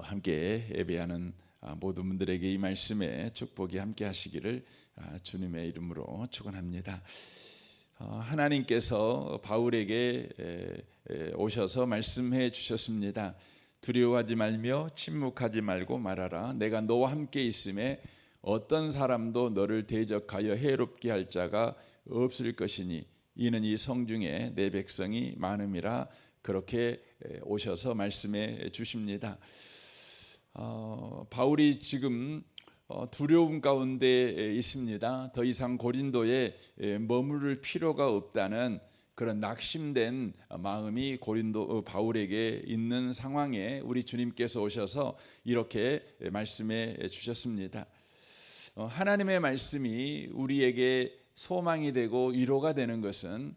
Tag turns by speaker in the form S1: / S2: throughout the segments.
S1: 함께 예배하는 모든 분들에게 이 말씀에 축복이 함께 하시기를 주님의 이름으로 축원합니다. 하나님께서 바울에게 오셔서 말씀해 주셨습니다. 두려워하지 말며 침묵하지 말고 말하라. 내가 너와 함께 있음에 어떤 사람도 너를 대적하여 해롭게 할 자가 없을 것이니 이는 이 성중에 내 백성이 많음이라. 그렇게 오셔서 말씀해 주십니다. 바울이 지금 두려움 가운데 있습니다. 더 이상 고린도에 머무를 필요가 없다는 그런 낙심된 마음이 바울에게 있는 상황에 우리 주님께서 오셔서 이렇게 말씀해 주셨습니다. 하나님의 말씀이 우리에게 소망이 되고 위로가 되는 것은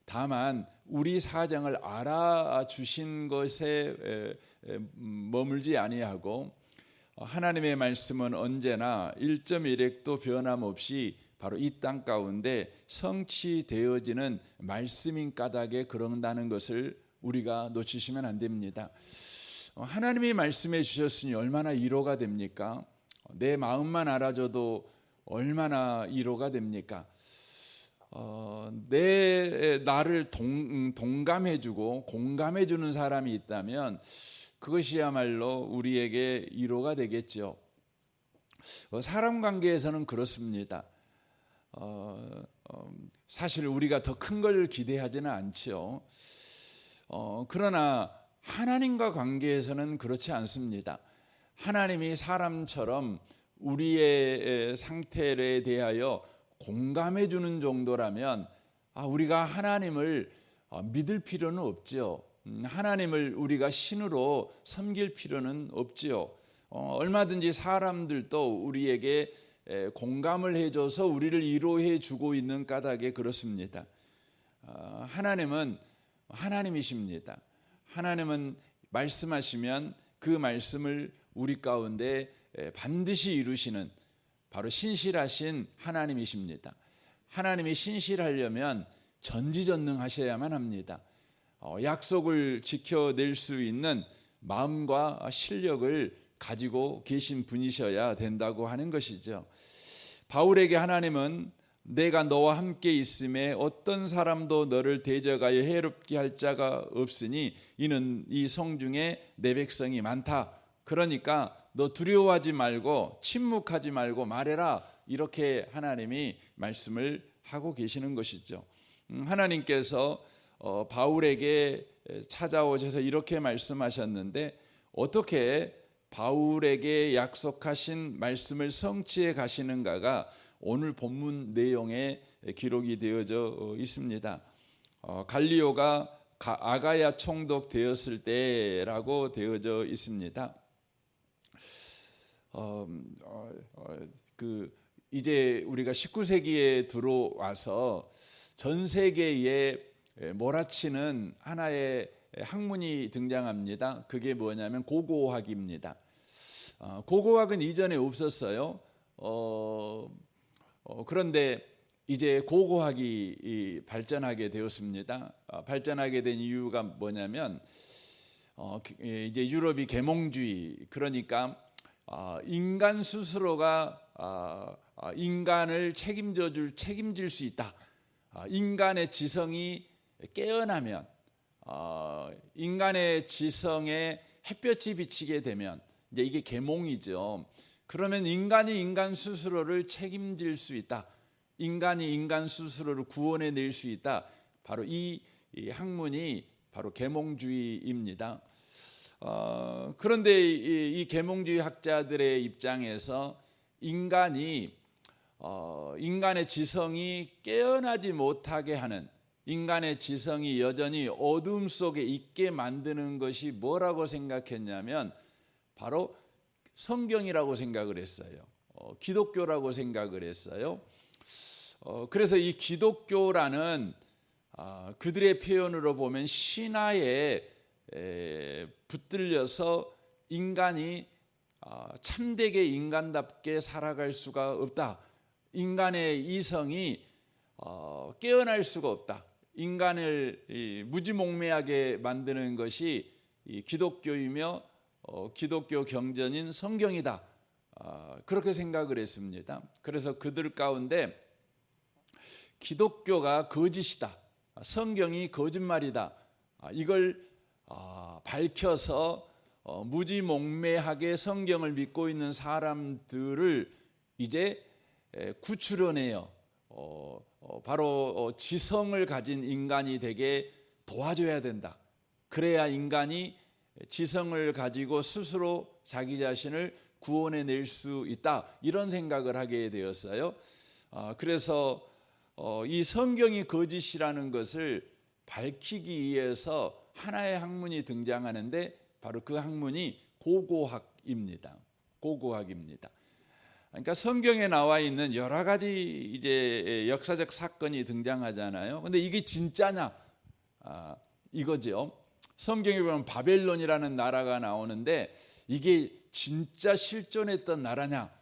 S1: 다만 우리 사정을 알아주신 것에 머물지 아니하고 하나님의 말씀은 언제나 1.1획도 변함없이 바로 이 땅 가운데 성취되어지는 말씀인 까닭에 그런다는 것을 우리가 놓치시면 안 됩니다. 하나님이 말씀해 주셨으니 얼마나 위로가 됩니까? 내 마음만 알아줘도 얼마나 위로가 됩니까? 나를 동감해주고 공감해주는 사람이 있다면 그것이야말로 우리에게 위로가 되겠죠. 사람 관계에서는 그렇습니다. 사실 우리가 더 큰 걸 기대하지는 않죠. 그러나 하나님과 관계에서는 그렇지 않습니다. 하나님이 사람처럼 우리의 상태에 대하여 공감해 주는 정도라면 우리가 하나님을 믿을 필요는 없죠. 하나님을 우리가 신으로 섬길 필요는 없지요. 얼마든지 사람들도 우리에게 공감을 해줘서 우리를 위로해 주고 있는 까닭에 그렇습니다. 하나님은 하나님이십니다. 하나님은 말씀하시면 그 말씀을 우리 가운데 반드시 이루시는 바로 신실하신 하나님이십니다. 하나님이 신실하려면 전지전능하셔야만 합니다. 약속을 지켜낼 수 있는 마음과 실력을 가지고 계신 분이셔야 된다고 하는 것이죠. 바울에게 하나님은 내가 너와 함께 있음에 어떤 사람도 너를 대적하여 해롭게 할 자가 없으니 이는 이 성중에 내 백성이 많다. 그러니까 너 두려워하지 말고 침묵하지 말고 말해라. 이렇게 하나님이 말씀을 하고 계시는 것이죠. 하나님께서 바울에게 찾아오셔서 이렇게 말씀하셨는데 어떻게 바울에게 약속하신 말씀을 성취해 가시는가가 오늘 본문 내용에 기록이 되어져 있습니다. 갈리오가 아가야 총독 되었을 때라고 되어져 있습니다. 이제 우리가 19세기에 들어와서 전 세계에 몰아치는 하나의 학문이 등장합니다. 그게 뭐냐면 고고학입니다. 고고학은 이전에 없었어요. 그런데 이제 고고학이 발전하게 되었습니다. 발전하게 된 이유가 뭐냐면 이제 유럽이 계몽주의, 그러니까 인간 스스로가 인간을 책임질 수 있다. 인간의 지성이 깨어나면 인간의 지성에 햇볕이 비치게 되면 이제 이게 계몽이죠. 그러면 인간이 인간 스스로를 책임질 수 있다. 인간이 인간 스스로를 구원해낼 수 있다. 바로 이 학문이 바로 계몽주의입니다. 그런데 이 계몽주의 학자들의 입장에서 인간의 지성이 깨어나지 못하게 하는, 인간의 지성이 여전히 어둠 속에 있게 만드는 것이 뭐라고 생각했냐면 바로 성경이라고 생각을 했어요. 기독교라고 생각을 했어요. 그래서 이 기독교라는 그들의 표현으로 보면 신화에 붙들려서 인간이 참되게 인간답게 살아갈 수가 없다. 인간의 이성이 깨어날 수가 없다. 인간을 무지몽매하게 만드는 것이 기독교이며 기독교 경전인 성경이다. 그렇게 생각을 했습니다. 그래서 그들 가운데 기독교가 거짓이다, 성경이 거짓말이다, 이걸 밝혀서 무지몽매하게 성경을 믿고 있는 사람들을 이제 구출해내요. 바로 지성을 가진 인간이 되게 도와줘야 된다. 그래야 인간이 지성을 가지고 스스로 자기 자신을 구원해낼 수 있다, 이런 생각을 하게 되었어요. 그래서 이 성경이 거짓이라는 것을 밝히기 위해서 하나의 학문이 등장하는데 바로 그 학문이 고고학입니다. 고고학입니다. 그러니까 성경에 나와 있는 여러 가지 이제 역사적 사건이 등장하잖아요. 근데 이게 진짜냐? 이거죠. 성경에 보면 바벨론이라는 나라가 나오는데 이게 진짜 실존했던 나라냐?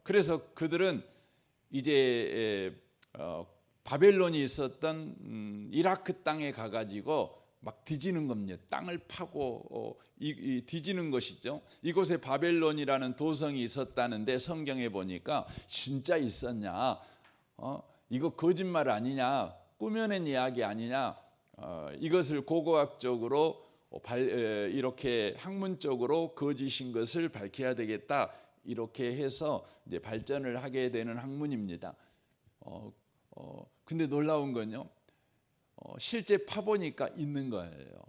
S1: 그래서 그들은 이제 바벨론이 있었던 이라크 땅에 가가지고 막 뒤지는 겁니다. 땅을 파고 뒤지는 것이죠. 이곳에 바벨론이라는 도성이 있었다는데 성경에 보니까 진짜 있었냐? 이거 거짓말 아니냐? 꾸며낸 이야기 아니냐? 이것을 고고학적으로 이렇게 학문적으로 거짓인 것을 밝혀야 되겠다, 이렇게 해서 이제 발전을 하게 되는 학문입니다. 근데 놀라운 건요, 실제 파보니까 있는 거예요.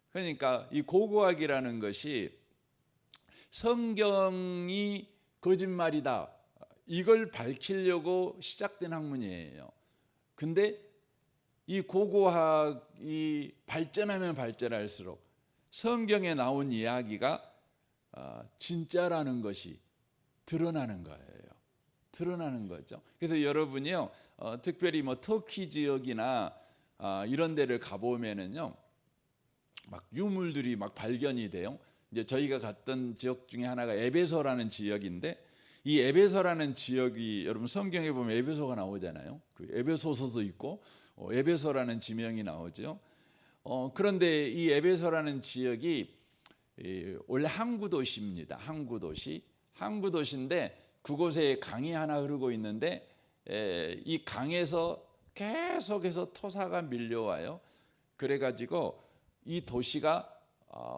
S1: 그러니까 이 고고학이라는 것이 성경이 거짓말이다, 이걸 밝히려고 시작된 학문이에요. 근데 이 고고학이 발전하면 발전할수록 성경에 나온 이야기가 진짜라는 것이 드러나는 거예요. 드러나는 거죠. 그래서 여러분이요, 특별히 뭐 터키 지역이나 이런 데를 가보면은요, 막 유물들이 막 발견이 돼요. 이제 저희가 갔던 지역 중에 하나가 에베소라는 지역인데, 이 에베소라는 지역이 여러분 성경에 보면 에베소가 나오잖아요. 그 에베소서도 있고 에베소라는 지명이 나오죠. 그런데 이 에베소라는 지역이 원래 항구 도시입니다. 항구 도시. 항구 도시인데 그곳에 강이 하나 흐르고 있는데 이 강에서 계속해서 토사가 밀려와요. 그래가지고 이 도시가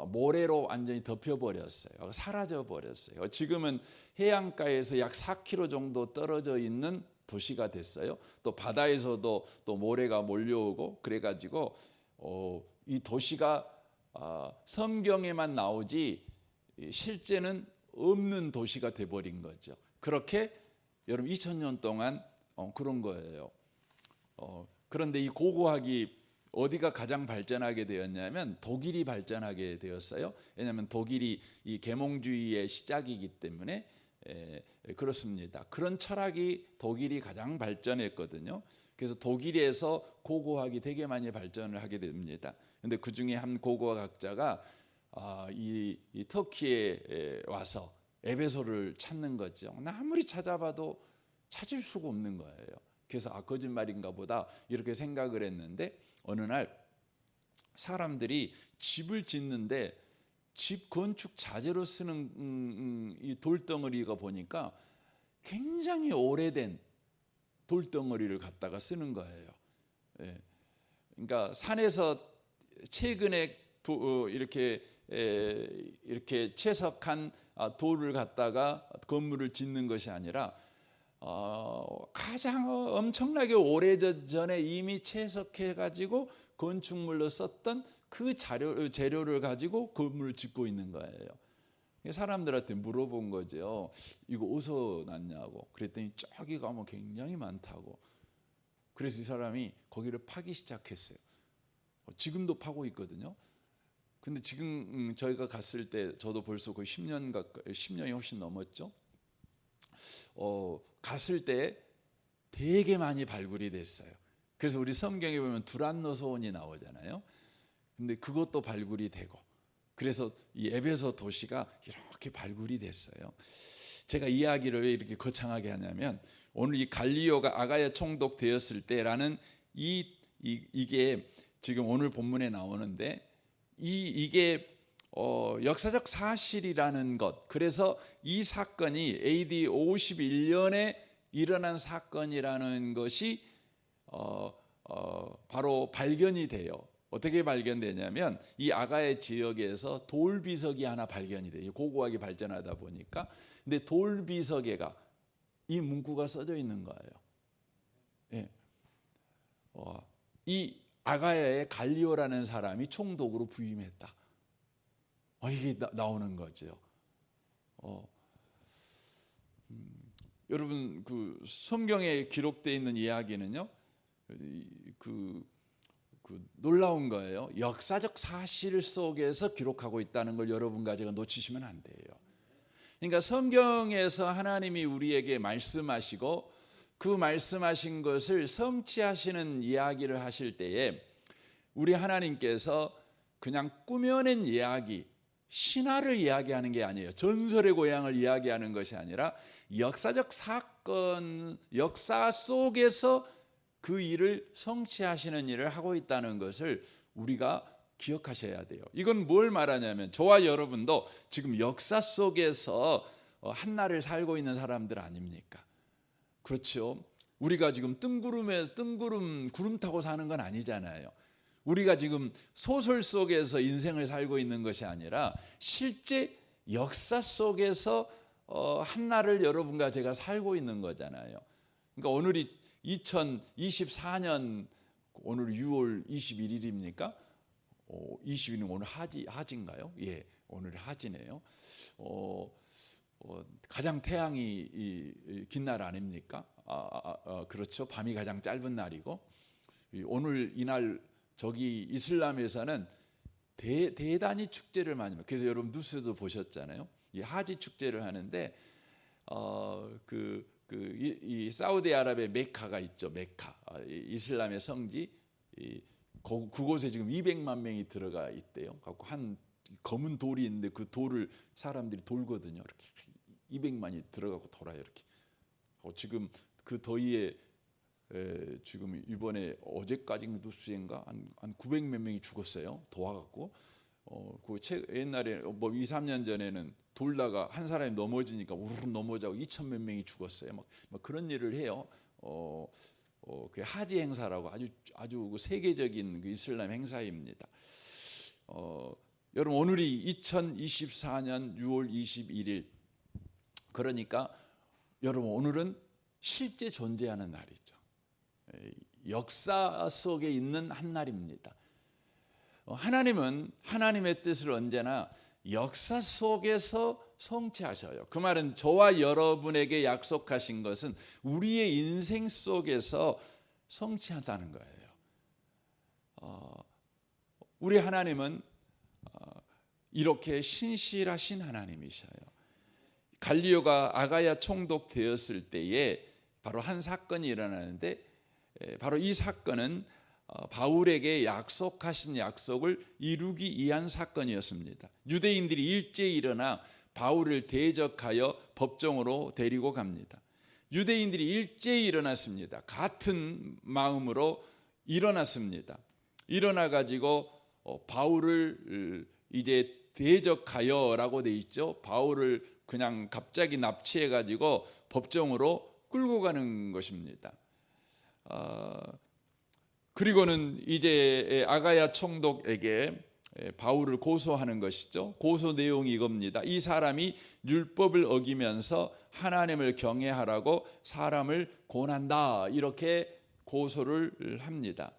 S1: 모래로 완전히 덮여버렸어요. 사라져버렸어요. 지금은 해안가에서 약 4km 정도 떨어져 있는 도시가 됐어요. 또 바다에서도 또 모래가 몰려오고 그래가지고 이 도시가 성경에만 나오지 실제는 없는 도시가 돼버린 거죠. 그렇게 여러분 2000년 동안 그런 거예요. 그런데 이 고고학이 어디가 가장 발전하게 되었냐면 독일이 발전하게 되었어요. 왜냐하면 독일이 이 계몽주의의 시작이기 때문에 그렇습니다. 그런 철학이 독일이 가장 발전했거든요. 그래서 독일에서 고고학이 되게 많이 발전을 하게 됩니다. 그런데 그 중에 한 고고학자가 이 터키에 와서 에베소를 찾는 거죠. 아무리 찾아봐도 찾을 수가 없는 거예요. 그래서 거짓말인가 보다 이렇게 생각을 했는데 어느 날 사람들이 집을 짓는데 집 건축 자재로 쓰는 이 돌덩어리가 보니까 굉장히 오래된 돌덩어리를 갖다가 쓰는 거예요. 그러니까 산에서 최근에 이렇게 채석한 돌을 갖다가 건물을 짓는 것이 아니라 가장 엄청나게 오래전에 이미 채석해 가지고 건축물로 썼던 그 재료를 가지고 건물을 짓고 있는 거예요. 사람들한테 물어본 거죠. 이거 어디서 났냐고. 그랬더니 저기 가면 굉장히 많다고. 그래서 이 사람이 거기를 파기 시작했어요. 지금도 파고 있거든요. 근데 지금 저희가 갔을 때 저도 벌써 거의 10년이 훨씬 넘었죠. 갔을 때 되게 많이 발굴이 됐어요. 그래서 우리 성경에 보면 두란노 소원이 나오잖아요. 근데 그것도 발굴이 되고, 그래서 이 에베소 도시가 이렇게 발굴이 됐어요. 제가 이야기를 왜 이렇게 거창하게 하냐면, 오늘 이 갈리오가 아가야 총독 되었을 때라는 이게 지금 오늘 본문에 나오는데, 이게 역사적 사실이라는 것. 그래서 이 사건이 AD 51년에 일어난 사건이라는 것이 바로 발견이 돼요. 어떻게 발견되냐면 이 아가야 지역에서 돌비석이 하나 발견이 돼요. 고고하게 발전하다 보니까. 근데 돌비석에가 이 문구가 써져 있는 거예요. 예. 이 아가야의 갈리오라는 사람이 총독으로 부임했다. 이게 나오는 거죠. 여러분 그 성경에 기록되어 있는 이야기는요, 그 놀라운 거예요. 역사적 사실 속에서 기록하고 있다는 걸 여러분과 제가 놓치시면 안 돼요. 그러니까 성경에서 하나님이 우리에게 말씀하시고 그 말씀하신 것을 성취하시는 이야기를 하실 때에 우리 하나님께서 그냥 꾸며낸 이야기, 신화를 이야기하는 게 아니에요. 전설의 고향을 이야기하는 것이 아니라 역사적 사건, 역사 속에서 그 일을 성취하시는 일을 하고 있다는 것을 우리가 기억하셔야 돼요. 이건 뭘 말하냐면 저와 여러분도 지금 역사 속에서 한날을 살고 있는 사람들 아닙니까? 그렇죠. 우리가 지금 구름 타고 사는 건 아니잖아요. 우리가 지금 소설 속에서 인생을 살고 있는 것이 아니라 실제 역사 속에서 한날을 여러분과 제가 살고 있는 거잖아요. 그러니까 오늘이 2024년 오늘 6월 21일입니까? 20일은 오늘 하지인가요? 예, 오늘 하지네요. 가장 태양이 긴 날 아닙니까? 그렇죠. 밤이 가장 짧은 날이고 오늘 이날 저기 이슬람에서는 대단히 축제를 많이 해요. 그래서 여러분 뉴스도 보셨잖아요. 이 하지 축제를 하는데 이 사우디아라비아 메카가 있죠. 메카 이슬람의 성지 그곳에 지금 200만 명이 들어가 있대요. 갖고 한 검은 돌이 있는데 그 돌을 사람들이 돌거든요. 이렇게 200만이 들어가고 돌아요. 이렇게 지금 그 더위에 지금 이번에 어제까지 뉴스인가 한 900몇 명이 죽었어요. 더워갖고 옛날에 뭐 2, 3년 전에는 돌다가 한 사람이 넘어지니까 우르르 넘어져고 2,000몇 명이 죽었어요. 막 그런 일을 해요. 그 하지 행사라고 아주 세계적인 그 이슬람 행사입니다. 여러분 오늘이 2024년 6월 21일 그러니까 여러분 오늘은 실제 존재하는 날이죠. 역사 속에 있는 한 날입니다. 하나님은 하나님의 뜻을 언제나 역사 속에서 성취하셔요. 그 말은 저와 여러분에게 약속하신 것은 우리의 인생 속에서 성취한다는 거예요. 우리 하나님은 이렇게 신실하신 하나님이셔요. 갈리오가 아가야 총독 되었을 때에 바로 한 사건이 일어나는데 바로 이 사건은 바울에게 약속하신 약속을 이루기 위한 사건이었습니다. 유대인들이 일제히 일어나 바울을 대적하여 법정으로 데리고 갑니다. 유대인들이 일제히 일어났습니다. 같은 마음으로 일어났습니다. 일어나 가지고 바울을 이제 대적하여라고 돼 있죠. 바울을 그냥 갑자기 납치해 가지고 법정으로 끌고 가는 것입니다. 그리고는 이제 아가야 총독에게 바울을 고소하는 것이죠. 고소 내용이 이겁니다. 이 사람이 율법을 어기면서 하나님을 경외하라고 사람을 권한다. 이렇게 고소를 합니다.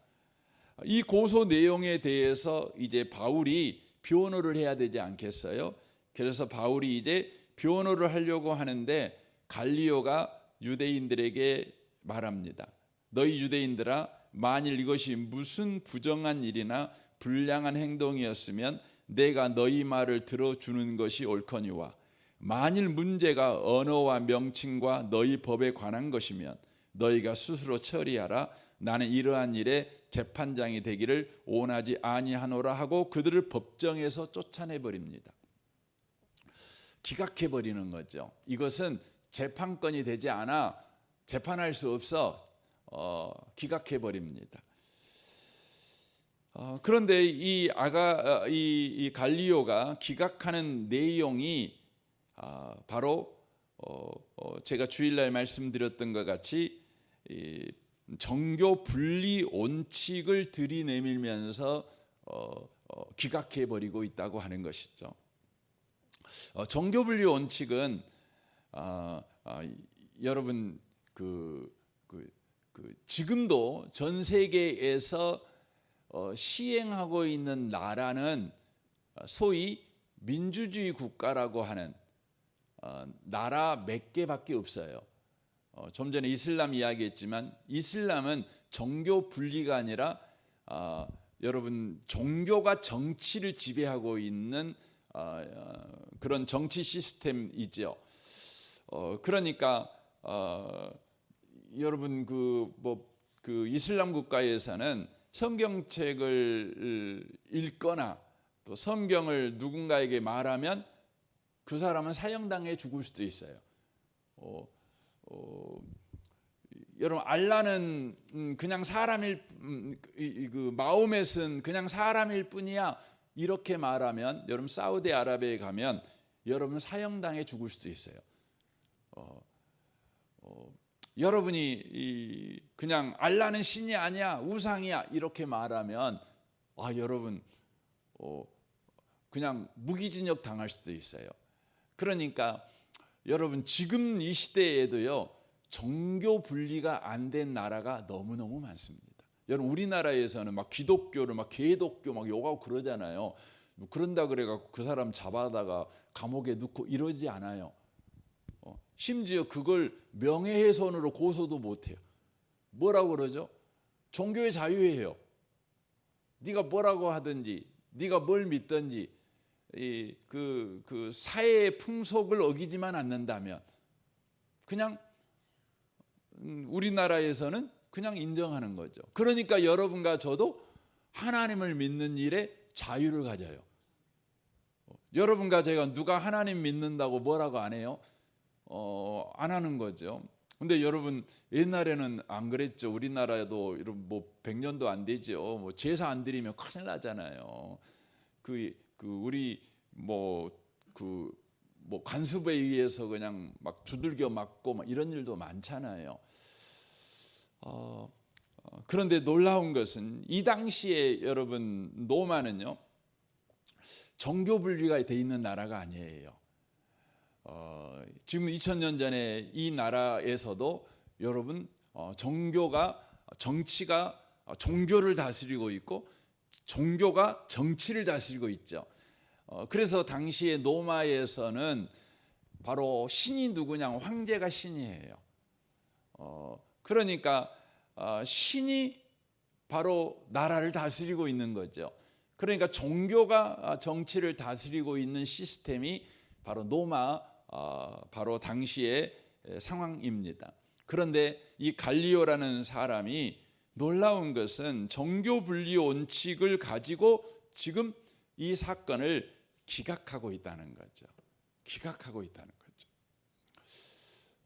S1: 이 고소 내용에 대해서 이제 바울이 변호를 해야 되지 않겠어요? 그래서 바울이 이제 변호를 하려고 하는데 갈리오가 유대인들에게 말합니다. 너희 유대인들아, 만일 이것이 무슨 부정한 일이나 불량한 행동이었으면 내가 너희 말을 들어주는 것이 옳거니와 만일 문제가 언어와 명칭과 너희 법에 관한 것이면 너희가 스스로 처리하라. 나는 이러한 일에 재판장이 되기를 원하지 아니하노라 하고 그들을 법정에서 쫓아내버립니다. 기각해버리는 거죠. 이것은 재판권이 되지 않아 재판할 수 없어 기각해버립니다. 그런데 이 갈리오가 기각하는 내용이 바로 제가 주일날 말씀드렸던 것 같이 이 정교 분리 원칙을 들이내밀면서 기각해 버리고 있다고 하는 것이죠. 정교 분리 원칙은 여러분 지금도 전 세계에서 시행하고 있는 나라는 소위 민주주의 국가라고 하는 나라 몇 개밖에 없어요. 좀 전에 이슬람 이야기했지만 이슬람은 정교 분리가 아니라 여러분 종교가 정치를 지배하고 있는 그런 정치 시스템이죠. 그러니까 여러분 그 이슬람 국가에서는 성경책을 읽거나 또 성경을 누군가에게 말하면 그 사람은 사형당해 죽을 수도 있어요. 여러분 알라는 그냥 사람일 그 마호멧은 그냥 사람일 뿐이야 이렇게 말하면 여러분 사우디아라비아에 가면 여러분 사형당해 죽을 수도 있어요. 여러분이 그냥 알라는 신이 아니야 우상이야 이렇게 말하면 여러분 그냥 무기징역 당할 수도 있어요. 그러니까 여러분 지금 이 시대에도요 정교 분리가 안 된 나라가 너무너무 많습니다. 여러분 우리나라에서는 막 기독교를 막 개독교 막 욕하고 그러잖아요. 그런다 그래갖고 그 사람 잡아다가 감옥에 넣고 이러지 않아요. 심지어 그걸 명예훼손으로 고소도 못해요. 뭐라고 그러죠? 종교의 자유예요. 네가 뭐라고 하든지 네가 뭘 믿든지 그 사회의 풍속을 어기지만 않는다면 그냥 우리나라에서는 그냥 인정하는 거죠. 그러니까 여러분과 저도 하나님을 믿는 일에 자유를 가져요. 여러분과 제가 누가 하나님 믿는다고 뭐라고 안 해요? 안 하는 거죠. 근데 여러분 옛날에는 안 그랬죠. 우리나라에도 뭐 100년도 안 되죠. 뭐 제사 안 드리면 큰일 나잖아요. 우리 간섭에 의해서 그냥 막 두들겨 맞고 막 이런 일도 많잖아요. 그런데 놀라운 것은 이 당시에 여러분 로마는요 정교 분리가 돼 있는 나라가 아니에요. 지금 2000년 전에 이 나라에서도 여러분 정치가 종교를 다스리고 있고 종교가 정치를 다스리고 있죠. 그래서 당시에 로마에서는 바로 신이 누구냐 황제가 신이에요. 그러니까 신이 바로 나라를 다스리고 있는 거죠. 그러니까 종교가 정치를 다스리고 있는 시스템이 바로 로마 바로 당시의 상황입니다. 그런데 이 갈리오라는 사람이 놀라운 것은 정교 분리 원칙을 가지고 지금 이 사건을 기각하고 있다는 거죠. 기각하고 있다는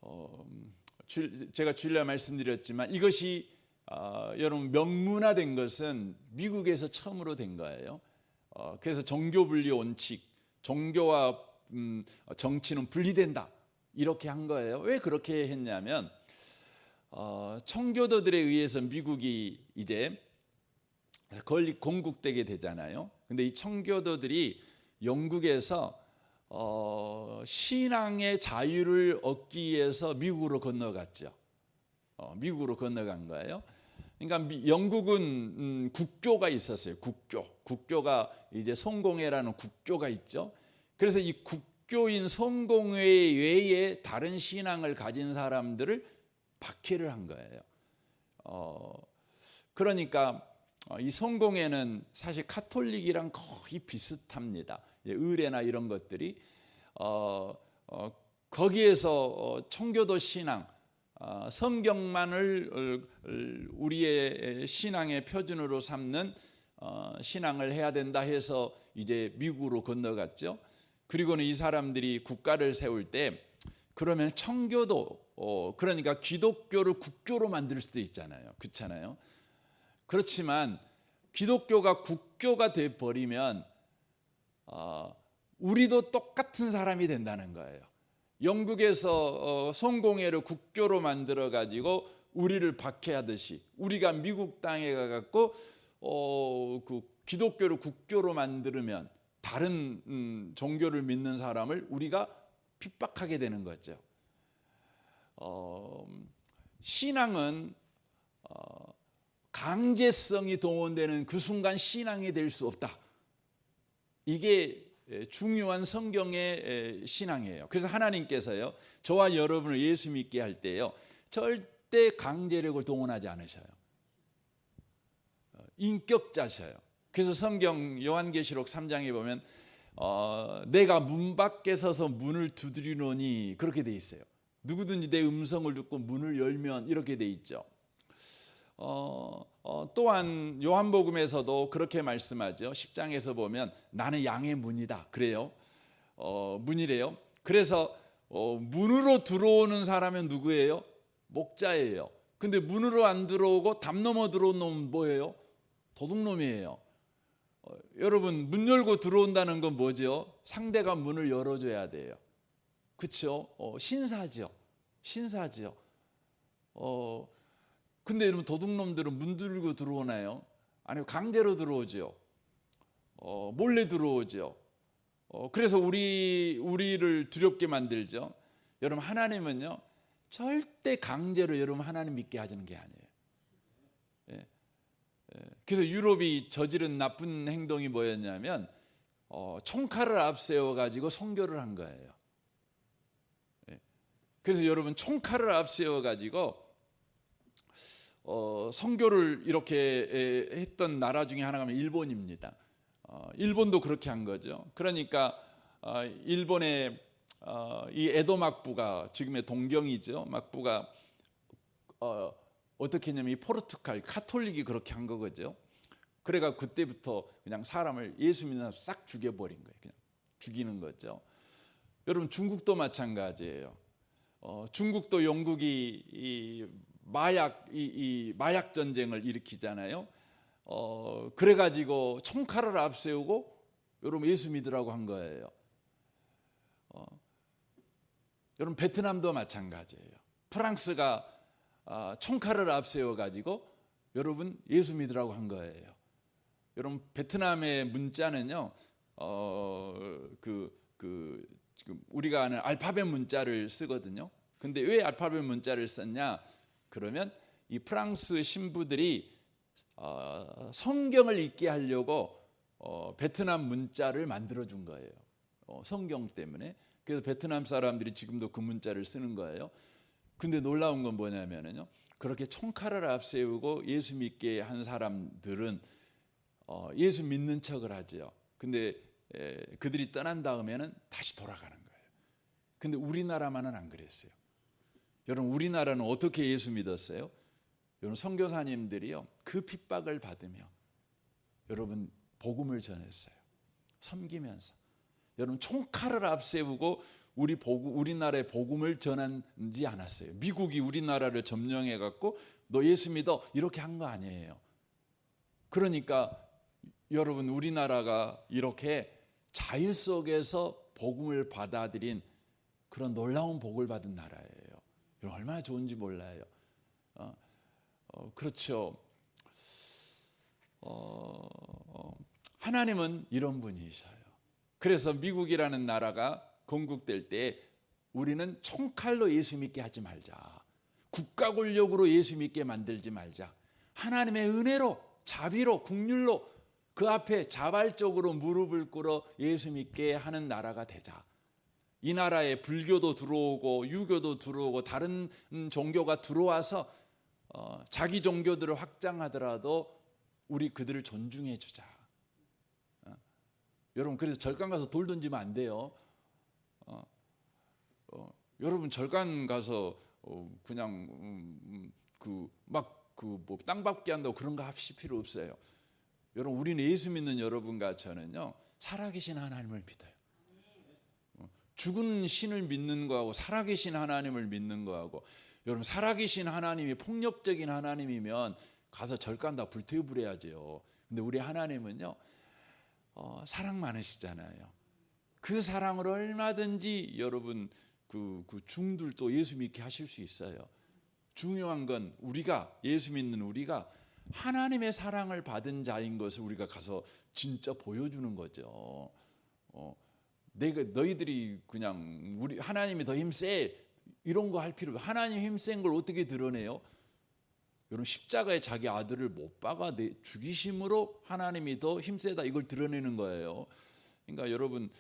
S1: 거죠. 제가 주일날 말씀드렸지만 이것이 여러분 명문화된 것은 미국에서 처음으로 된 거예요. 그래서 정교 분리 원칙, 종교와 정치는 분리된다 이렇게 한 거예요. 왜 그렇게 했냐면 청교도들에 의해서 미국이 이제 건립 건국되게 되잖아요. 근데 이 청교도들이 영국에서 신앙의 자유를 얻기 위해서 미국으로 건너갔죠. 미국으로 건너간 거예요. 그러니까 영국은 국교가 있었어요. 국교가 이제 성공회라는 국교가 있죠. 그래서 이 국교인 성공회 외에 다른 신앙을 가진 사람들을 박해를 한 거예요. 그러니까 이 성공회는 사실 카톨릭이랑 거의 비슷합니다. 의례나 이런 것들이 거기에서 청교도 신앙, 성경만을 우리의 신앙의 표준으로 삼는 신앙을 해야 된다 해서 이제 미국으로 건너갔죠. 그리고는 이 사람들이 국가를 세울 때 그러면 청교도 그러니까 기독교를 국교로 만들 수도 있잖아요. 그렇잖아요. 그렇지만 기독교가 국교가 돼 버리면 우리도 똑같은 사람이 된다는 거예요. 영국에서 성공회를 국교로 만들어 가지고 우리를 박해하듯이 우리가 미국 땅에 가갖고 그 기독교를 국교로 만들면 다른 종교를 믿는 사람을 우리가 핍박하게 되는 거죠. 신앙은 강제성이 동원되는 그 순간 신앙이 될 수 없다. 이게 중요한 성경의 신앙이에요. 그래서 하나님께서요, 저와 여러분을 예수 믿게 할 때요, 절대 강제력을 동원하지 않으셔요. 인격자셔요. 그래서 성경 요한계시록 3장에 보면 내가 문 밖에 서서 문을 두드리노니 그렇게 돼 있어요. 누구든지 내 음성을 듣고 문을 열면 이렇게 돼 있죠. 또한 요한복음에서도 그렇게 말씀하죠. 10장에서 보면 나는 양의 문이다. 그래요. 문이래요. 그래서 문으로 들어오는 사람은 누구예요? 목자예요. 근데 문으로 안 들어오고 담 넘어 들어온 놈은 뭐예요? 도둑놈이에요. 여러분, 문 열고 들어온다는 건 뭐죠? 상대가 문을 열어줘야 돼요. 그렇죠? 신사죠. 신사죠. 근데 여러분, 도둑놈들은 문 들고 들어오나요? 아니요, 강제로 들어오죠. 몰래 들어오죠. 그래서 우리를 두렵게 만들죠. 여러분, 하나님은요, 절대 강제로 여러분 하나님 믿게 하시는 게 아니에요. 그래서 유럽이 저지른 나쁜 행동이 뭐였냐면 총칼을 앞세워 가지고 선교를 한 거예요. 그래서 여러분, 총칼을 앞세워 가지고 선교를 이렇게 했던 나라 중에 하나가 일본입니다. 일본도 그렇게 한 거죠. 그러니까 일본의 이 에도 막부가, 지금의 동경이죠, 막부가 어떻게 했냐면 이 포르투갈 카톨릭이 그렇게 한 거죠. 그래가 그때부터 그냥 사람을 예수 믿는 사람 싹 죽여버린 거예요. 그냥 죽이는 거죠. 여러분, 중국도 마찬가지예요. 중국도 영국이 이 마약 전쟁을 일으키잖아요. 그래가지고 총칼을 앞세우고 여러분 예수 믿으라고 한 거예요. 여러분, 베트남도 마찬가지예요. 프랑스가 총칼을 앞세워 가지고 여러분 예수 믿으라고 한 거예요. 여러분, 베트남의 문자는요, 지금 우리가 아는 알파벳 문자를 쓰거든요. 근데 왜 알파벳 문자를 썼냐? 그러면 이 프랑스 신부들이 성경을 읽게 하려고 베트남 문자를 만들어 준 거예요. 성경 때문에. 그래서 베트남 사람들이 지금도 그 문자를 쓰는 거예요. 근데 놀라운 건 뭐냐면요, 그렇게 총칼을 앞세우고 예수 믿게 한 사람들은 예수 믿는 척을 하죠. 근데 그들이 떠난 다음에는 다시 돌아가는 거예요. 근데 우리나라만은 안 그랬어요. 여러분, 우리나라는 어떻게 예수 믿었어요? 여러분, 선교사님들이요, 그 핍박을 받으며 여러분 복음을 전했어요. 섬기면서. 여러분, 총칼을 앞세우고 우리나라의 복음을 전하지 않았어요. 미국이 우리나라를 점령해 갖고 너 예수 믿어 이렇게 한 거 아니에요. 그러니까 여러분, 우리나라가 이렇게 자유 속에서 복음을 받아들인 그런 놀라운 복을 받은 나라예요. 여러분, 얼마나 좋은지 몰라요. 그렇죠. 하나님은 이런 분이셔요. 그래서 미국이라는 나라가 건국될 때 우리는 총칼로 예수 믿게 하지 말자. 국가 권력으로 예수 믿게 만들지 말자. 하나님의 은혜로, 자비로, 긍휼로 그 앞에 자발적으로 무릎을 꿇어 예수 믿게 하는 나라가 되자. 이 나라에 불교도 들어오고 유교도 들어오고 다른 종교가 들어와서 자기 종교들을 확장하더라도 우리 그들을 존중해 주자. 여러분, 그래서 절간 가서 돌 던지면 안 돼요. 여러분, 절간 가서 그냥 뭐 땅밟기 한다고 그런 거 하실 필요 없어요. 여러분, 우리는 예수 믿는 여러분과 저는요, 살아계신 하나님을 믿어요. 죽은 신을 믿는 거하고 살아계신 하나님을 믿는 거하고, 여러분, 살아계신 하나님이 폭력적인 하나님이면 가서 절간 다 불태워버려야죠. 근데 우리 하나님은요, 사랑 많으시잖아요. 그 사랑을 얼마든지 여러분 그 중들도 예수 믿게 하실 수 있어요. 중요한 건 우리가, 예수 믿는 우리가 하나님의 사랑을 받은 자인 것을 우리가 가서 진짜 보여주는 거죠. 너희들이 그냥 우리 하나님이 더 힘세 이런 거 할 필요 없어요. 하나님 힘센 걸 어떻게 드러내요? 여러분, 십자가에 자기 아들을 못 박아 죽이심으로 하나님이 더 힘세다 이걸 드러내는 거예요. 그러니까 여러분,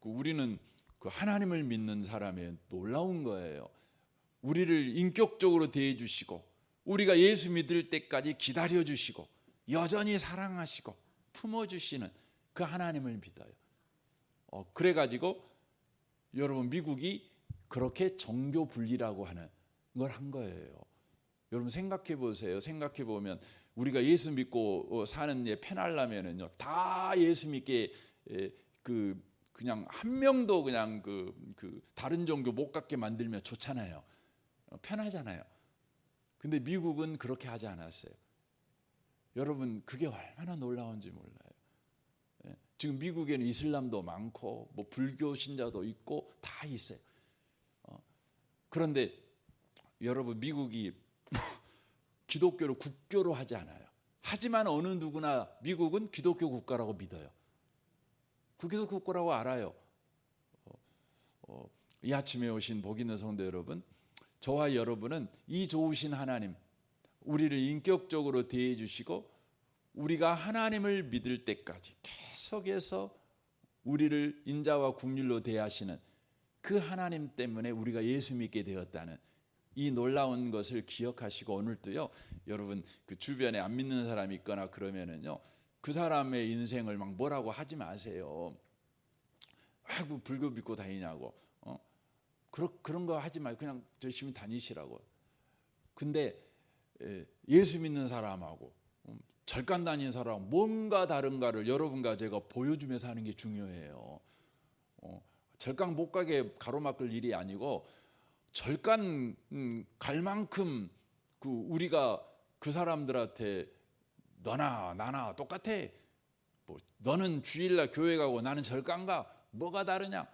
S1: 우리는 그 하나님을 믿는 사람의 놀라운 거예요. 우리를 인격적으로 대해 주시고, 우리가 예수 믿을 때까지 기다려 주시고, 여전히 사랑하시고 품어 주시는 그 하나님을 믿어요. 그래가지고 여러분, 미국이 그렇게 정교 분리라고 하는 걸 한 거예요. 여러분 생각해 보세요. 생각해 보면 우리가 예수 믿고 사는 예 편하려면은요, 다 예수 믿게 그냥 한 명도 그냥 그 다른 종교 못 갖게 만들면 좋잖아요. 편하잖아요. 근데 미국은 그렇게 하지 않았어요. 여러분, 그게 얼마나 놀라운지 몰라요. 지금 미국에는 이슬람도 많고 뭐 불교 신자도 있고 다 있어요. 그런데 여러분, 미국이 기독교를 국교로 하지 않아요. 하지만 어느 누구나 미국은 기독교 국가라고 믿어요. 기독교 국가라고 알아요. 이 아침에 오신 복 있는 성도 여러분, 저와 여러분은 이 좋으신 하나님, 우리를 인격적으로 대해 주시고 우리가 하나님을 믿을 때까지 계속해서 우리를 인자와 긍휼로 대하시는 그 하나님 때문에 우리가 예수 믿게 되었다는 이 놀라운 것을 기억하시고, 오늘도요, 여러분 그 주변에 안 믿는 사람이 있거나 그러면은요, 그 사람의 인생을 막 뭐라고 하지 마세요. 아이고 불교 믿고 다니냐고, 그런 거 하지 말고 그냥 열심히 다니시라고. 근데 예수 믿는 사람하고 절간 다니는 사람하고 뭔가 다른가를 여러분과 제가 보여주면서 하는 게 중요해요. 절간 못 가게 가로막을 일이 아니고, 절간 갈 만큼 우리가 그 사람들한테 너나 나나 똑같아. 뭐 너는 주일날 교회 가고 나는 절간 가. 뭐가 다르냐?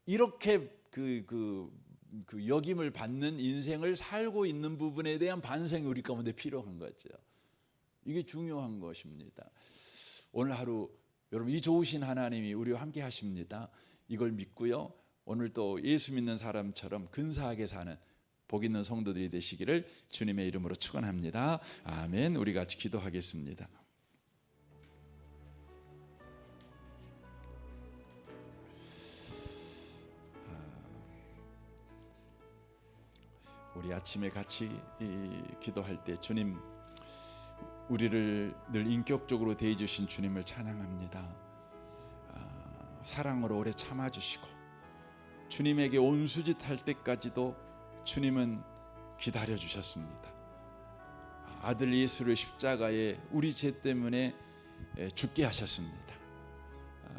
S1: 이렇게 그 역임을 받는 인생을 살고 있는 부분에 대한 반성이 우리 가운데 필요한 거죠. 이게 중요한 것입니다. 오늘 하루 여러분, 이 좋으신 하나님이 우리와 함께 하십니다. 이걸 믿고요, 오늘 또 예수 믿는 사람처럼 근사하게 사는 복 있는 성도들이 되시기를 주님의 이름으로 축원합니다. 아멘. 우리 같이 기도하겠습니다. 우리 아침에 같이 기도할 때 주님, 우리를 늘 인격적으로 대해 주신 주님을 찬양합니다. 사랑으로 오래 참아주시고 주님에게 온수짓 할 때까지도 주님은 기다려 주셨습니다. 아들 예수를 십자가에 우리 죄 때문에 죽게 하셨습니다.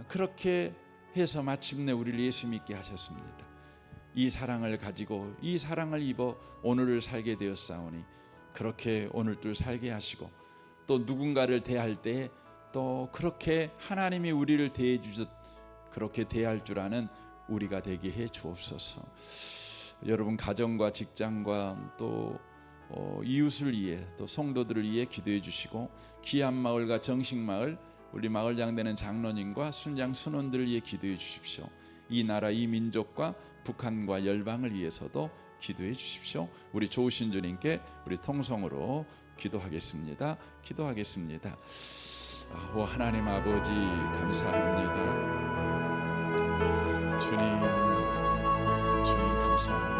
S1: 그렇게 해서 마침내 우리를 예수 믿게 하셨습니다. 이 사랑을 가지고 이 사랑을 입어 오늘을 살게 되었사오니, 그렇게 오늘도 살게 하시고, 또 누군가를 대할 때 또 그렇게 하나님이 우리를 대해 주듯 그렇게 대할 줄 아는 우리가 되게 해 주옵소서. 여러분 가정과 직장과 또 이웃을 위해, 또 성도들을 위해 기도해 주시고, 귀한 마을과 정식마을, 우리 마을 양되는 장로님과 순장 순원들을 위해 기도해 주십시오. 이 나라 이 민족과 북한과 열방을 위해서도 기도해 주십시오. 우리 좋으신 주님께 우리 통성으로 기도하겠습니다. 기도하겠습니다. 오 하나님 아버지, 감사합니다. 주님 감사합니다.